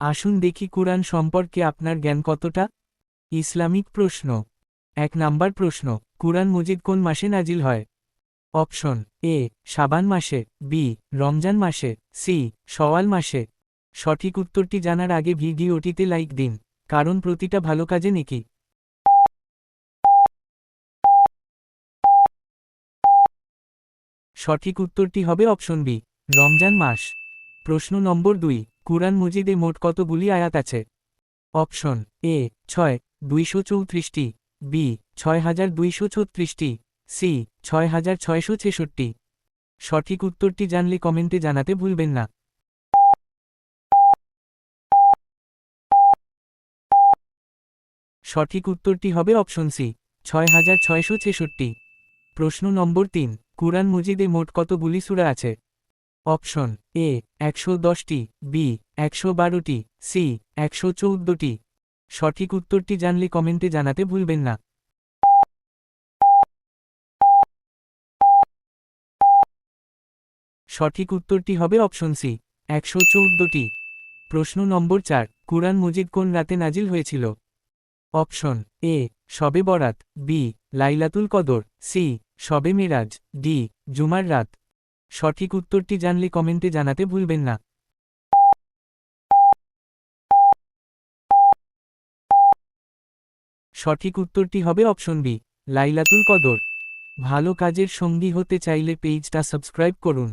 আসুন দেখি কুরআন সম্পর্কে আপনার জ্ঞান কতটা। ইসলামিক প্রশ্ন। 1 নাম্বার প্রশ্ন, কুরআন মজিদ কোন মাসে নাজিল হয়? অপশন এ শাবান মাসে, বি রমজান মাসে, সি শওয়াল মাসে। সঠিক উত্তরটি জানার আগে ভিডিওটিতে লাইক দিন, কারণ প্রতিটা ভালো কাজে নেকি। সঠিক উত্তরটি হবে অপশন বি রমজান মাস। প্রশ্ন নম্বর 2, কুরআন মজিদে মোট কতগুলি আয়াত আছে? অপশন এ 6, 234টি, বি 6236টি, সি 6666টি। সঠিক উত্তরটি জানলে কমেন্টে জানাতে ভুলবেন না। সঠিক উত্তরটি হবে অপশন সি 6666। প্রশ্ন নম্বর 3, কুরআন মজিদে মোট কতগুলি সূরা আছে? অপশন এ 110টি, বি 112টি, সি 114টি। সঠিক উত্তরটি জানলে কমেন্টে জানাতে ভুলবেন না। সঠিক উত্তরটি হবে অপশন সি 114টি। প্রশ্ন নম্বর 4, কুরআন মজিদ কোন রাতে নাজিল হয়েছিল? অপশন এ শবে বরাত, বি লাইলাতুল কদর, সি শবে মিরাজ, ডি জুমার রাত। সঠিক উত্তরটি জানলে কমেন্টে জানাতে ভুলবেন না। সঠিক উত্তরটি হবে অপশন বি লাইলাতুল কদর। ভালো কাজের সঙ্গী হতে চাইলে পেজটা সাবস্ক্রাইব করুন।